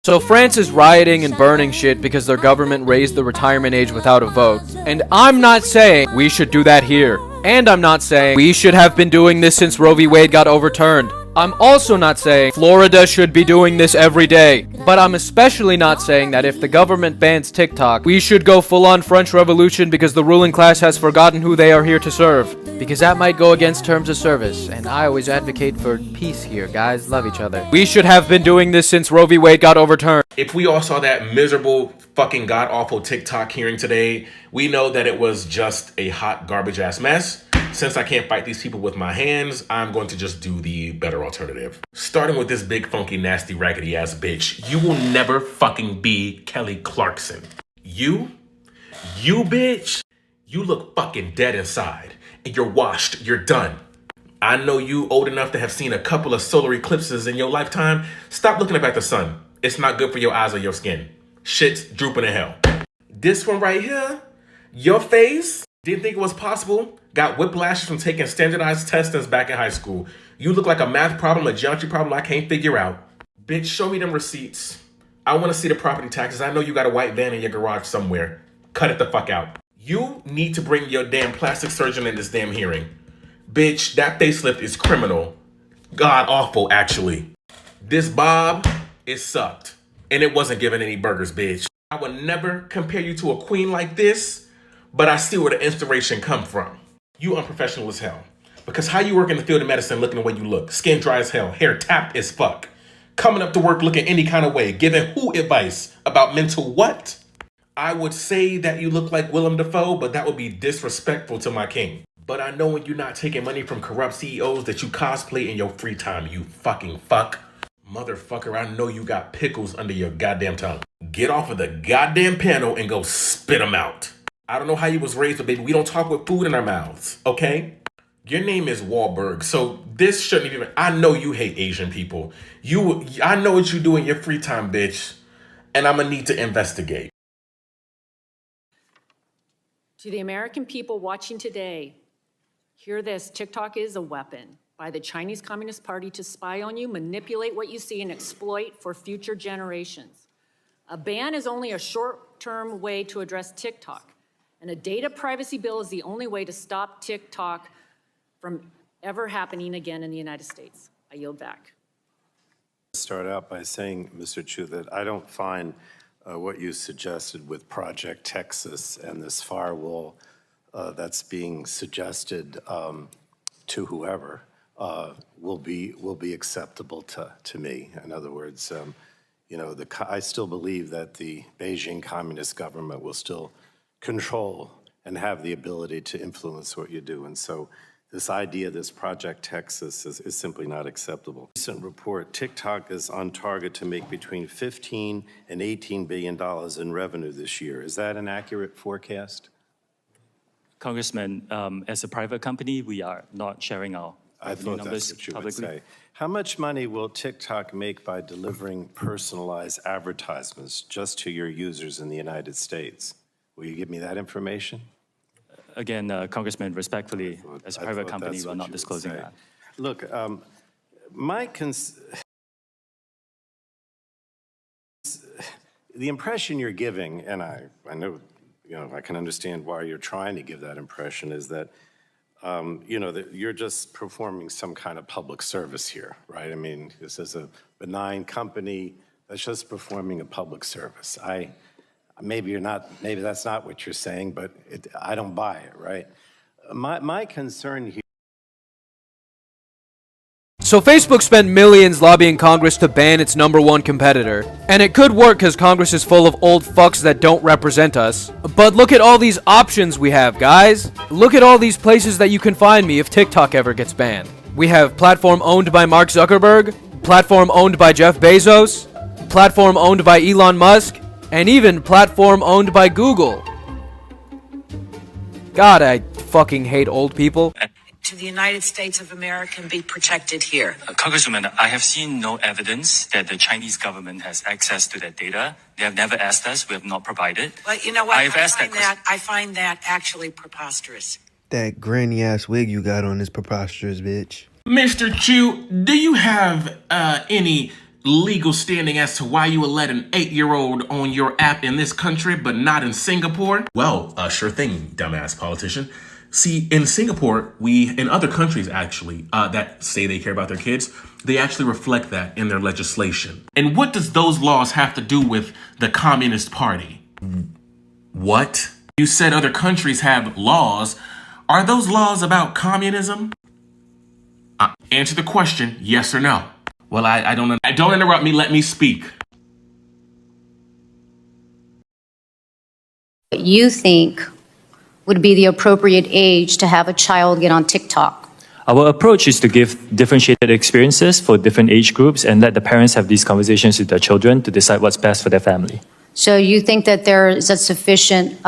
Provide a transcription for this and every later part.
So France is rioting and burning shit because their government raised the retirement age without a vote. And I'm not saying we should do that here. And I'm not saying we should have been doing this since Roe v. Wade got overturned. I'm also not saying Florida should be doing this every day. But I'm especially not saying that if the government bans TikTok, we should go full-on French Revolution because the ruling class has forgotten who they are here to serve. Because that might go against terms of service, and I always advocate for peace here, guys. Love each other. We should have been doing this since Roe v. Wade got overturned. If we all saw that miserable, fucking god-awful TikTok hearing today, we know that it was just a hot garbage-ass mess. Since I can't fight these people with my hands, I'm going to just do the better alternative. Starting with this big, funky, nasty, raggedy-ass bitch. You will never fucking be Kelly Clarkson. You bitch, you look fucking dead inside. And you're washed, you're done. I know you old enough to have seen a couple of solar eclipses in your lifetime. Stop looking up at the sun. It's not good for your eyes or your skin. Shit's drooping in hell. This one right here, your face, didn't think it was possible. Got whiplashes from taking standardized tests back in high school. You look like a math problem, a geometry problem I can't figure out. Bitch, show me them receipts. I want to see the property taxes. I know you got a white van in your garage somewhere. Cut it the fuck out. You need to bring your damn plastic surgeon in this damn hearing. Bitch, that facelift is criminal. God awful, actually. This bob, it sucked. And it wasn't giving any burgers, bitch. I would never compare you to a queen like this, but I see where the inspiration come from. You unprofessional as hell. Because how you work in the field of medicine looking the way you look? Skin dry as hell, hair tapped as fuck. Coming up to work looking any kind of way, giving who advice about mental what? I would say that you look like Willem Dafoe, but that would be disrespectful to my king. But I know when you're not taking money from corrupt CEOs that you cosplay in your free time, you fucking fuck. Motherfucker, I know you got pickles under your goddamn tongue. Get off of the goddamn panel and go spit them out. I don't know how you was raised, but baby, we don't talk with food in our mouths, okay? Your name is Wahlberg, so this shouldn't even... I know you hate Asian people. I know what you do in your free time, bitch. And I'm gonna need to investigate. To the American people watching today, hear this: TikTok is a weapon by the Chinese Communist Party to spy on you, manipulate what you see, and exploit for future generations. A ban is only a short-term way to address TikTok, and a data privacy bill is the only way to stop TikTok from ever happening again in the United States. I yield back. Start out by saying, Mr. Chu, that I don't find what you suggested with Project Texas and this firewall that's being suggested to whoever will be acceptable to me. In other words, you know, I still believe that the Beijing Communist government will still control and have the ability to influence what you do. And so this idea, this Project Texas, is simply not acceptable. Recent report, TikTok is on target to make between $15 and $18 billion in revenue this year. Is that an accurate forecast? Congressman, as a private company, we are not sharing our revenue numbers that's what you publicly. would say. How much money will TikTok make by delivering personalized advertisements just to your users in the United States? Will you give me that information? Again, Congressman, respectfully, as a private company, that's we're what not you would disclosing say. that. Look, the impression you're giving, and I know, you know, I can understand why you're trying to give that impression, is that, you know, that you're just performing some kind of public service here, right? I mean, this is a benign company that's just performing a public service. Maybe that's not what you're saying, but I don't buy it, right? My concern here. So Facebook spent millions lobbying Congress to ban its #1 competitor. And it could work because Congress is full of old fucks that don't represent us. But look at all these options we have, guys. Look at all these places that you can find me if TikTok ever gets banned. We have platform owned by Mark Zuckerberg, platform owned by Jeff Bezos, platform owned by Elon Musk, and even platform owned by Google. God, I fucking hate old people. To the United States of America and be protected here. Congresswoman, I have seen no evidence that the Chinese government has access to that data. They have never asked us. We have not provided. Well, you know what? I find that actually preposterous. That granny ass wig you got on is preposterous, bitch. Mr. Chu, do you have any legal standing as to why you would let an 8-year-old on your app in this country, but not in Singapore? Well, sure thing, dumbass politician. See, in Singapore, in other countries actually, that say they care about their kids, they actually reflect that in their legislation. And what does those laws have to do with the Communist Party? What? You said other countries have laws. Are those laws about communism? Answer the question, yes or no. Well, I don't interrupt me, let me speak. You think would be the appropriate age to have a child get on TikTok? Our approach is to give differentiated experiences for different age groups and let the parents have these conversations with their children to decide what's best for their family. So you think that there is a sufficient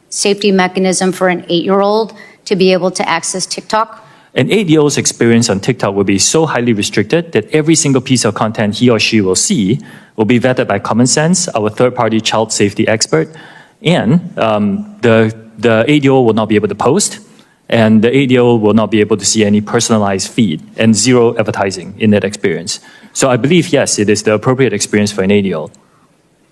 safety mechanism for an 8-year-old to be able to access TikTok? An 8-year-old's experience on TikTok will be so highly restricted that every single piece of content he or she will see will be vetted by Common Sense, our third-party child safety expert, and the 8-year-old will not be able to post, and the 8-year-old will not be able to see any personalized feed and zero advertising in that experience. So I believe, yes, it is the appropriate experience for an 8-year-old.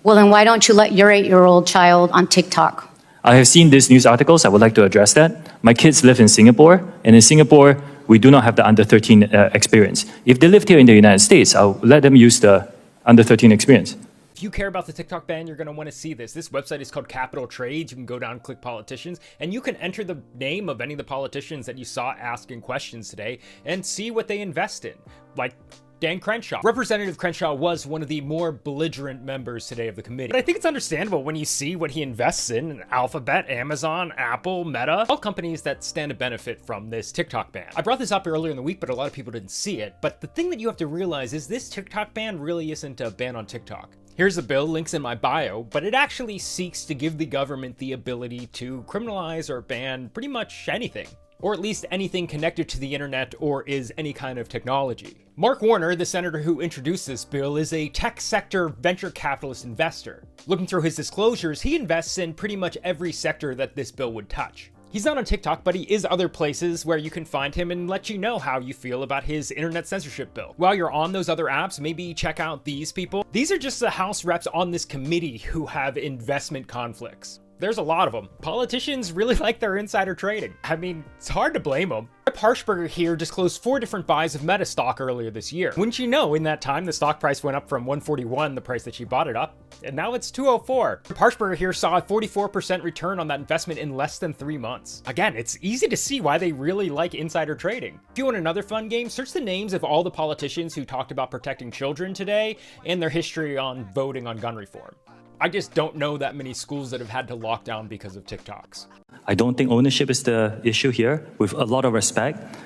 Well, then why don't you let your 8-year-old child on TikTok? I have seen these news articles. I would like to address that. My kids live in Singapore, and in Singapore, we do not have the under 13 experience. If they lived here in the United States, I'll let them use the under 13 experience. If you care about the TikTok ban, you're going to want to see this. This website is called Capital Trades. You can go down and click politicians, and you can enter the name of any of the politicians that you saw asking questions today and see what they invest in, like Dan Crenshaw. Representative Crenshaw was one of the more belligerent members today of the committee. But I think it's understandable when you see what he invests in Alphabet, Amazon, Apple, Meta, all companies that stand to benefit from this TikTok ban. I brought this up earlier in the week, but a lot of people didn't see it. But the thing that you have to realize is this TikTok ban really isn't a ban on TikTok. Here's the bill, links in my bio, but it actually seeks to give the government the ability to criminalize or ban pretty much anything, or at least anything connected to the internet or is any kind of technology. Mark Warner, the senator who introduced this bill, is a tech sector venture capitalist investor. Looking through his disclosures, he invests in pretty much every sector that this bill would touch. He's not on TikTok, but he is other places where you can find him and let you know how you feel about his internet censorship bill. While you're on those other apps, maybe check out these people. These are just the House reps on this committee who have investment conflicts. There's a lot of them. Politicians really like their insider trading. I mean, it's hard to blame them. Rep Harshberger here disclosed 4 different buys of Meta stock earlier this year. Wouldn't you know, in that time, the stock price went up from $141, the price that she bought it up, and now it's $204. Rep Harshberger here saw a 44% return on that investment in less than 3 months. Again, it's easy to see why they really like insider trading. If you want another fun game, search the names of all the politicians who talked about protecting children today and their history on voting on gun reform. I just don't know that many schools that have had to lock down because of TikToks. I don't think ownership is the issue here. With a lot of respect,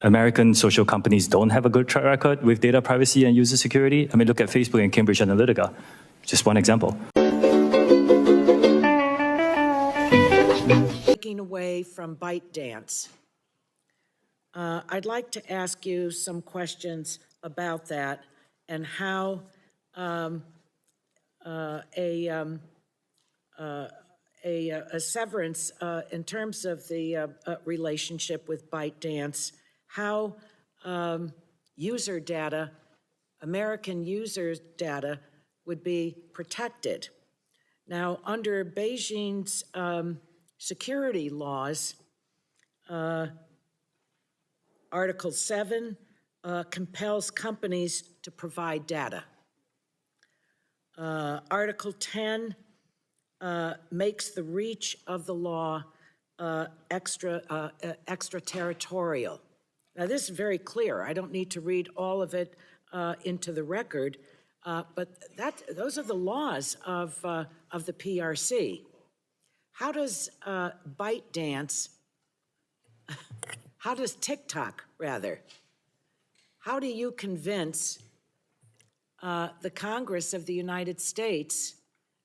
American social companies don't have a good track record with data privacy and user security. I mean, look at Facebook and Cambridge Analytica. Just one example. Taking away from ByteDance. I'd like to ask you some questions about that and how a severance in terms of the relationship with ByteDance, how user data, American users' data, would be protected. Now, under Beijing's security laws, Article 7 compels companies to provide data. Article 10 makes the reach of the law extraterritorial. Now, this is very clear. I don't need to read all of it into the record, but those are the laws of the PRC. How does ByteDance, how does TikTok, rather, how do you convince the Congress of the United States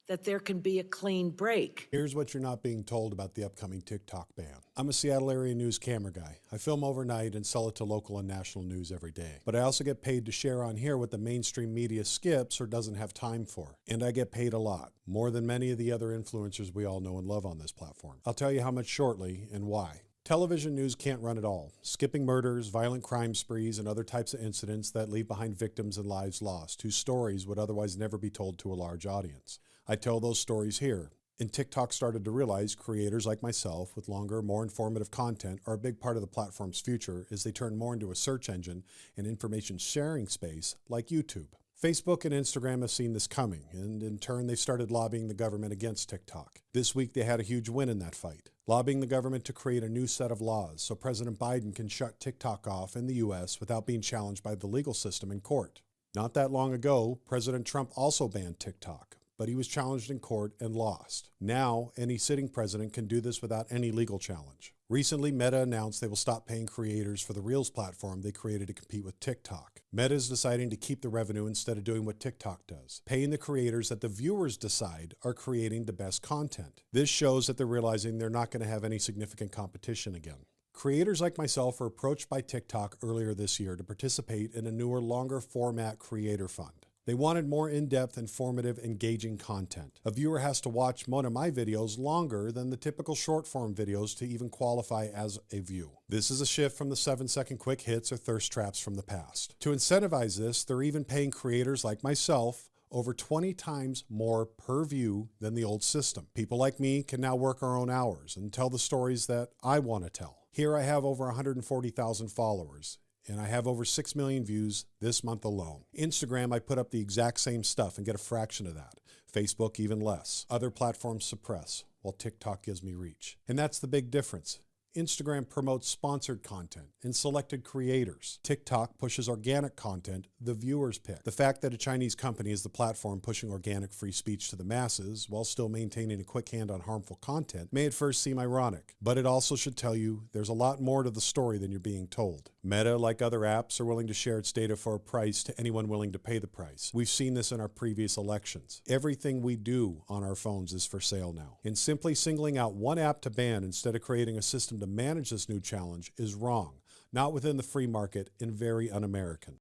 that there can be a clean break? Here's what you're not being told about the upcoming TikTok ban. I'm a Seattle area news camera guy. I film overnight and sell it to local and national news every day. But I also get paid to share on here what the mainstream media skips or doesn't have time for. And I get paid a lot, more than many of the other influencers we all know and love on this platform. I'll tell you how much shortly and why. Television news can't run it all, skipping murders, violent crime sprees, and other types of incidents that leave behind victims and lives lost, whose stories would otherwise never be told to a large audience. I tell those stories here. And TikTok started to realize creators like myself with longer, more informative content are a big part of the platform's future as they turn more into a search engine and information sharing space like YouTube. Facebook and Instagram have seen this coming, and in turn they've started lobbying the government against TikTok. This week they had a huge win in that fight, lobbying the government to create a new set of laws so President Biden can shut TikTok off in the U.S. without being challenged by the legal system in court. Not that long ago, President Trump also banned TikTok, but he was challenged in court and lost. Now, any sitting president can do this without any legal challenge. Recently, Meta announced they will stop paying creators for the Reels platform they created to compete with TikTok. Meta is deciding to keep the revenue instead of doing what TikTok does, paying the creators that the viewers decide are creating the best content. This shows that they're realizing they're not going to have any significant competition again. Creators like myself were approached by TikTok earlier this year to participate in a newer, longer format creator fund. They wanted more in-depth, informative, engaging content. A viewer has to watch one of my videos longer than the typical short-form videos to even qualify as a view. This is a shift from the 7-second quick hits or thirst traps from the past. To incentivize this, they're even paying creators like myself over 20 times more per view than the old system. People like me can now work our own hours and tell the stories that I want to tell. Here I have over 140,000 followers, and I have over 6 million views this month alone. Instagram, I put up the exact same stuff and get a fraction of that. Facebook, even less. Other platforms suppress, while TikTok gives me reach. And that's the big difference. Instagram promotes sponsored content and selected creators. TikTok pushes organic content the viewers pick. The fact that a Chinese company is the platform pushing organic free speech to the masses while still maintaining a quick hand on harmful content may at first seem ironic, but it also should tell you there's a lot more to the story than you're being told. Meta, like other apps, are willing to share its data for a price to anyone willing to pay the price. We've seen this in our previous elections. Everything we do on our phones is for sale now. And simply singling out one app to ban instead of creating a system to manage this new challenge is wrong, not within the free market, and very un-American.